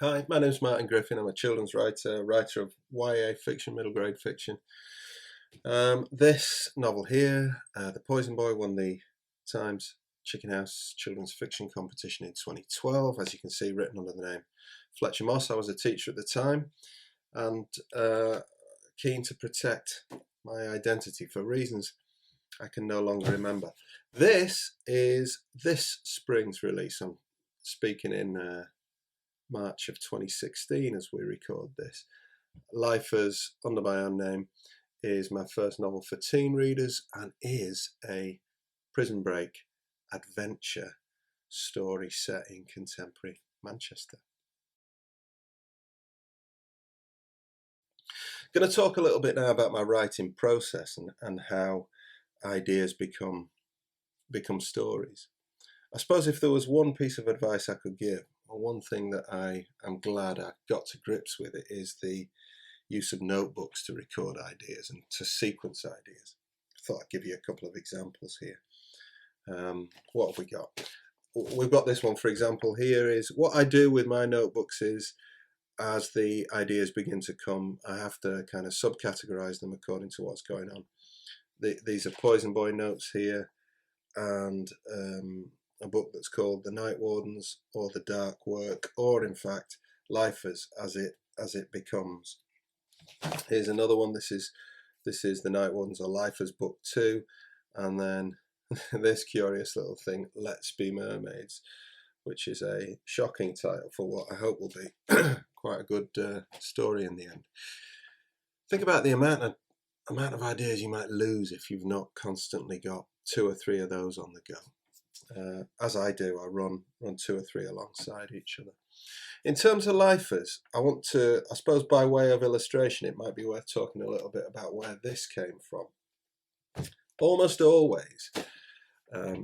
Hi, my name's Martin Griffin. I'm a children's writer, writer of YA fiction, middle grade fiction. This novel here, The Poison Boy, won the Times Chicken House Children's Fiction Competition in 2012, as you can see, written under the name Fletcher Moss. I was a teacher at the time and keen to protect my identity for reasons I can no longer remember. This is this spring's release. I'm speaking in March of 2016 as we record this. Lifers, under my own name, is my first novel for teen readers and is a prison break adventure story set in contemporary Manchester. I'm going to talk a little bit now about my writing process and how ideas become stories. I suppose if there was one piece of advice I could give, or one thing that I am glad I got to grips with, it is the use of notebooks to record ideas and to sequence ideas. I thought I'd give you a couple of examples here. What have we got? We've got this one, for example, here is what I do with my notebooks is as the ideas begin to come, I have to kind of subcategorize them according to what's going on. These are Poison Boy notes here, and a book that's called The Night Wardens or The Dark Work, or in fact Lifers as it becomes. Here's another one. This is The Night Wardens or Lifers book 2, and then this curious little thing, Let's Be Mermaids, which is a shocking title for what I hope will be quite a good story in the end. Think about the amount of ideas you might lose if you've not constantly got 2 or 3 of those on the go. As I do, I run 2 or 3 alongside each other. In terms of Lifers, I want to, I suppose by way of illustration, it might be worth talking a little bit about where this came from. Almost always, a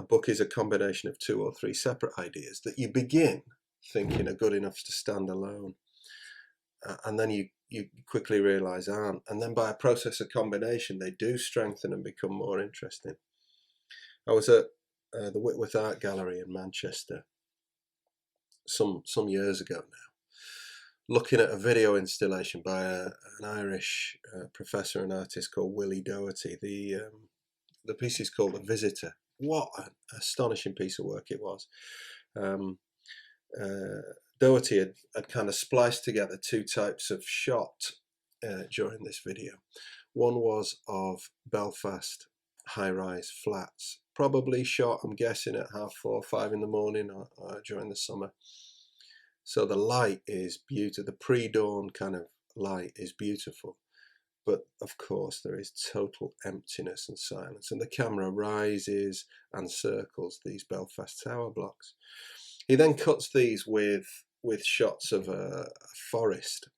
book is a combination of 2 or 3 separate ideas that you begin thinking are good enough to stand alone, and then you quickly realise aren't, and then by a process of combination they do strengthen and become more interesting. I was at the Whitworth Art Gallery in Manchester some years ago now, looking at a video installation by an Irish professor and artist called Willie Doherty. The piece is called The Visitor. What an astonishing piece of work it was. Doherty had kind of spliced together 2 types of shot during this video. One was of Belfast high-rise flats, probably shot, I'm guessing, at 4:30, 5 in the morning or during the summer. So the light is beautiful, the pre-dawn kind of light is beautiful, but of course there is total emptiness and silence, and the camera rises and circles these Belfast tower blocks. He then cuts these with shots of a forest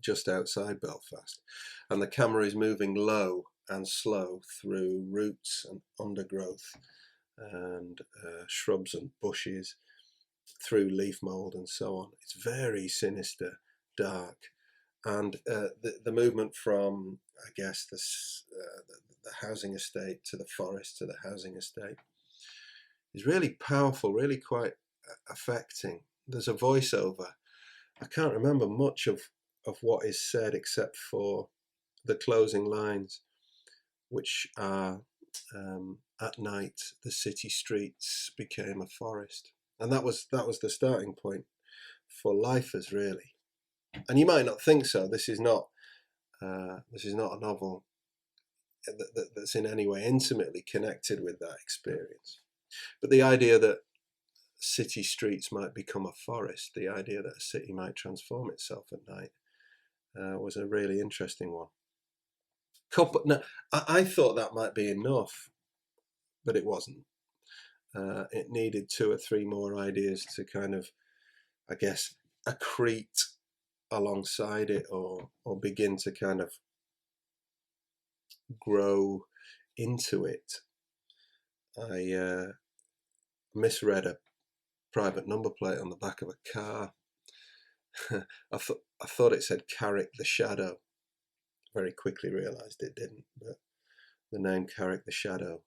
just outside Belfast, and the camera is moving low and slow through roots and undergrowth and shrubs and bushes, through leaf mould and so on. It's very sinister, dark, and the movement from, I guess, the housing estate to the forest to the housing estate is really powerful, really quite affecting. There's a voiceover. I can't remember much of what is said except for the closing lines, which are, at night the city streets became a forest. And that was the starting point for Lifers, really. And you might not think so. This is not a novel that's in any way intimately connected with that experience. But the idea that city streets might become a forest, the idea that a city might transform itself at night, was a really interesting one. Now, I thought that might be enough, but it wasn't. It needed 2 or 3 more ideas to kind of, I guess, accrete alongside it, or begin to kind of grow into it. I misread a private number plate on the back of a car. I thought it said Carrick the Shadow. Very quickly realised it didn't, but the name Carrick the Shadow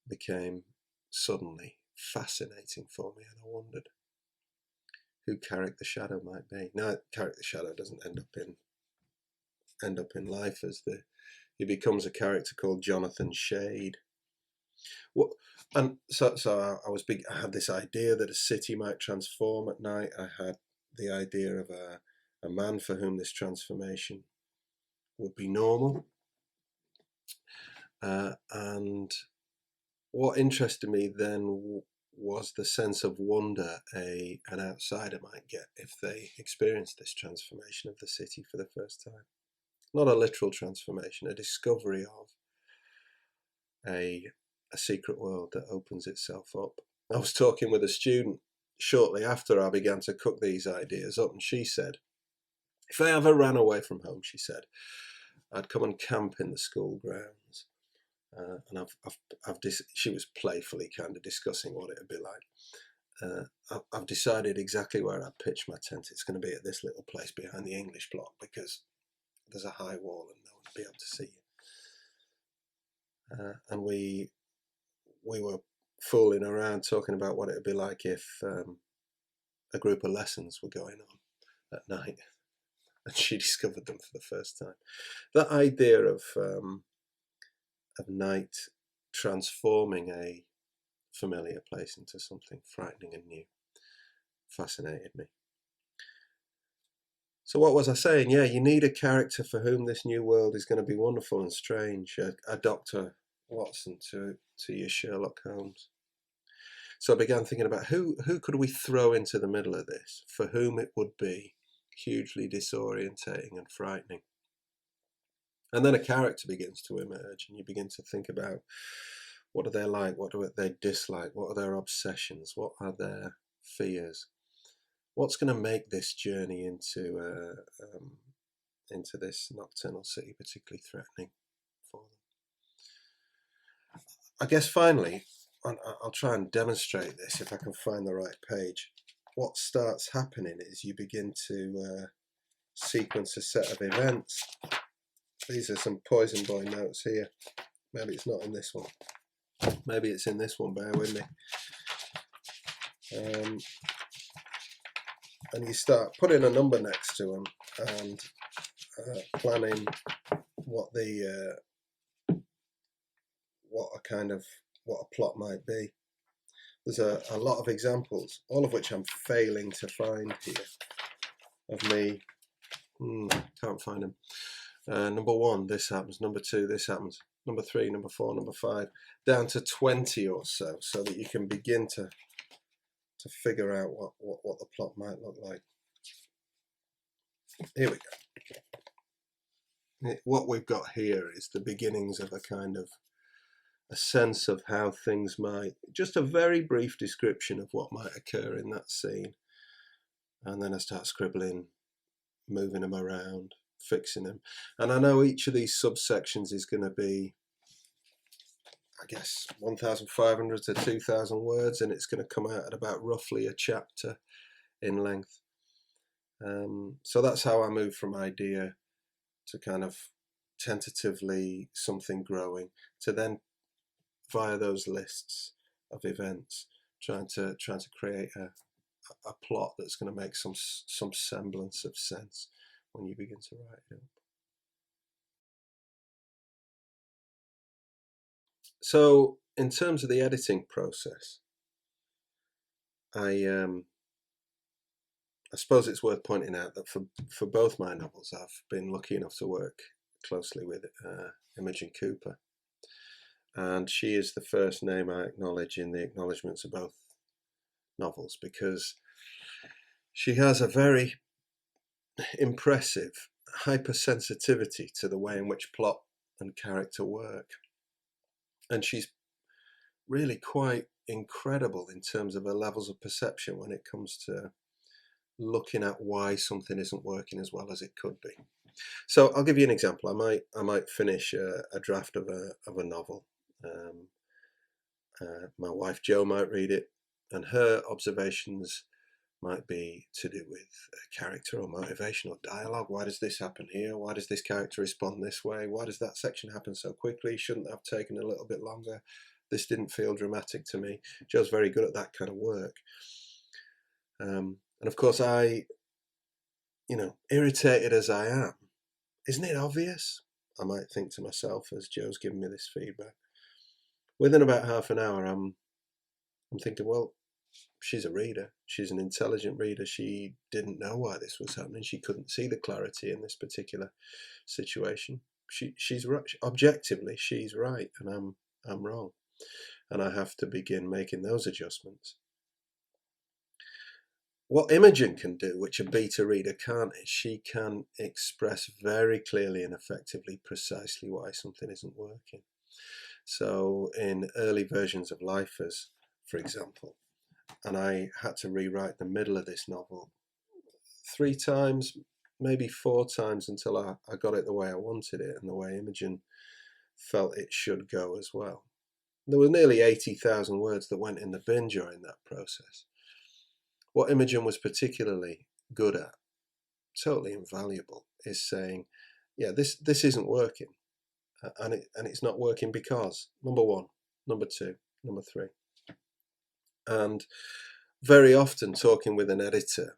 became suddenly fascinating for me, and I wondered who Carrick the Shadow might be. Now, Carrick the Shadow doesn't end up in life as he becomes a character called Jonathan Shade. What? And so I had this idea that a city might transform at night. I had the idea of a man for whom this transformation would be normal. And what interested me then was the sense of wonder an outsider might get if they experienced this transformation of the city for the first time. Not a literal transformation, a discovery of a secret world that opens itself up. I was talking with a student shortly after I began to cook these ideas up, and she said, if I ever ran away from home, she said, I'd come and camp in the school grounds. And she was playfully kind of discussing what it would be like. I've decided exactly where I'd pitch my tent. It's going to be at this little place behind the English block because there's a high wall and no one will be able to see you. And we were fooling around talking about what it would be like if a group of lessons were going on at night, and she discovered them for the first time. That idea of night transforming a familiar place into something frightening and new fascinated me. So what was I saying? Yeah, you need a character for whom this new world is going to be wonderful and strange, a Dr. Watson to your Sherlock Holmes. So I began thinking about who could we throw into the middle of this, for whom it would be hugely disorientating and frightening. And then a character begins to emerge, and you begin to think about what are they like, what do they dislike, what are their obsessions, what are their fears, what's going to make this journey into this nocturnal city particularly threatening for them. I guess finally, I'll try and demonstrate this if I can find the right page. What starts happening is you begin to sequence a set of events. These are some Poison Boy notes here. Maybe it's not in this one. Maybe it's in this one, bear with me. And you start putting a number next to them and planning what a plot might be. There's a lot of examples, all of which I'm failing to find here, of me. Can't find them. Number 1, this happens. Number 2, this happens. Number 3, number 4, number 5, down to 20 or so that you can begin to figure out what the plot might look like. Here we go. What we've got here is the beginnings of a sense of how things might, just a very brief description of what might occur in that scene. And then I start scribbling, moving them around, fixing them. And I know each of these subsections is going to be, I guess, 1,500 to 2,000 words, and it's going to come out at about roughly a chapter in length. So that's how I move from idea to kind of tentatively something growing, to then via those lists of events trying to create a plot that's going to make some semblance of sense when you begin to write it up. So in terms of the editing process, I suppose it's worth pointing out that for both my novels I've been lucky enough to work closely with Imogen Cooper, and she is the first name I acknowledge in the acknowledgements of both novels, because she has a very impressive hypersensitivity to the way in which plot and character work, and she's really quite incredible in terms of her levels of perception when it comes to looking at why something isn't working as well as it could be. So I'll give you an example. I might finish a draft of a novel. My wife Jo might read it, and her observations might be to do with character or motivation or dialogue. Why does this happen here? Why does this character respond this way? Why does that section happen so quickly? Shouldn't that have taken a little bit longer? This didn't feel dramatic to me. Joe's very good at that kind of work. And of course, irritated as I am, isn't it obvious? I might think to myself as Joe's giving me this feedback. Within about half an hour, I'm thinking, well, she's a reader. She's an intelligent reader. She didn't know why this was happening. She couldn't see the clarity in this particular situation. She's right. Objectively, she's right, and I'm wrong. And I have to begin making those adjustments. What Imogen can do, which a beta reader can't, is she can express very clearly and effectively precisely why something isn't working. So in early versions of Lifers, for example, and I had to rewrite the middle of this novel 3 times, maybe 4 times, until I got it the way I wanted it and the way Imogen felt it should go as well. There were nearly 80,000 words that went in the bin during that process. What Imogen was particularly good at, totally invaluable, is saying, yeah, this isn't working, and it's not working because number 1, number 2, number 3. And very often talking with an editor,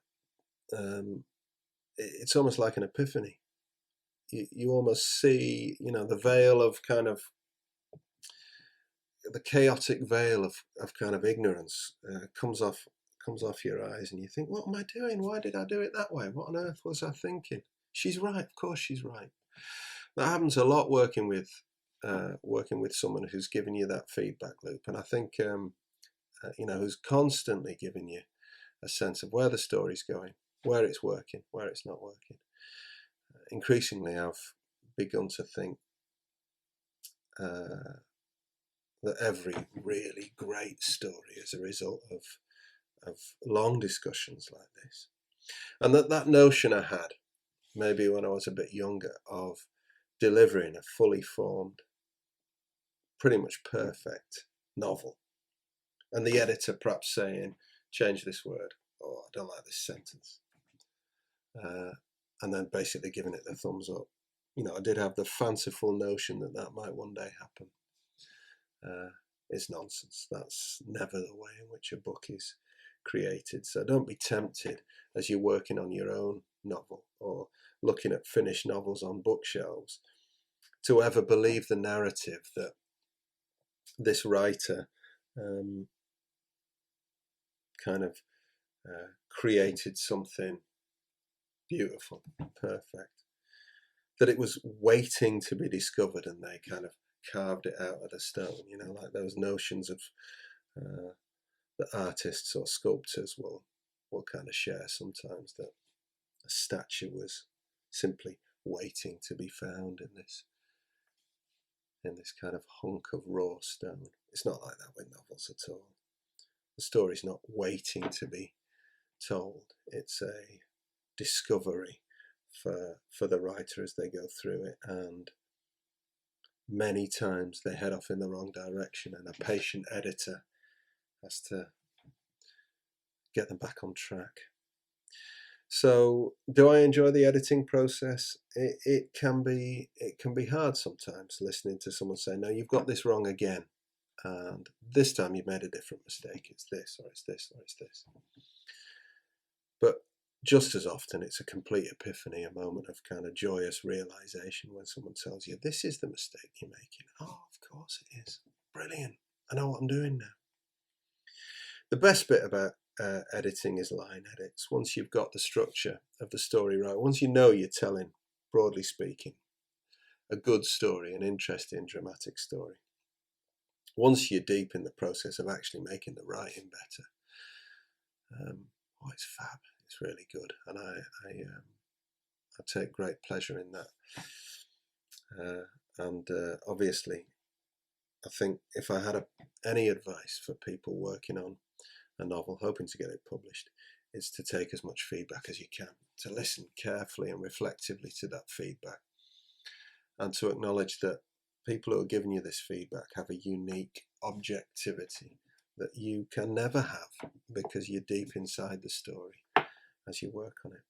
it's almost like an epiphany. You almost see, the veil of kind of the chaotic veil of kind of ignorance comes off your eyes, and you think, what am I doing? Why did I do it that way? What on earth was I thinking? She's right, of course she's right. That happens a lot working with someone who's giving you that feedback loop, and I think who's constantly giving you a sense of where the story's going, where it's working, where it's not working. Increasingly, I've begun to think that every really great story is a result of long discussions like this. And that notion I had, maybe when I was a bit younger, of delivering a fully formed, pretty much perfect novel, and the editor perhaps saying, change this word, or I don't like this sentence, and then basically giving it the thumbs up. I did have the fanciful notion that might one day happen. It's nonsense. That's never the way in which a book is created. So don't be tempted as you're working on your own novel or looking at finished novels on bookshelves to ever believe the narrative that this writer created something beautiful, perfect, that it was waiting to be discovered and they kind of carved it out of the stone, like those notions of that artists or sculptors will kind of share sometimes, that a statue was simply waiting to be found in this kind of hunk of raw stone. It's not like that with novels at all. The story's not waiting to be told. It's a discovery for the writer as they go through it, and many times they head off in the wrong direction, and a patient editor has to get them back on track. So do I enjoy the editing process? It can be hard sometimes, listening to someone say, no, you've got this wrong again, and this time you've made a different mistake. It's this, or it's this, or it's this. But just as often, it's a complete epiphany, a moment of kind of joyous realization when someone tells you, this is the mistake you're making. Oh, of course it is. Brilliant. I know what I'm doing now. The best bit about editing is line edits. Once you've got the structure of the story right, once you know you're telling, broadly speaking, a good story, an interesting, dramatic story, once you're deep in the process of actually making the writing better, it's fab. It's really good, and I take great pleasure in that. And obviously, I think if I had any advice for people working on a novel, hoping to get it published, it's to take as much feedback as you can, to listen carefully and reflectively to that feedback, and to acknowledge that people who are giving you this feedback have a unique objectivity that you can never have because you're deep inside the story as you work on it.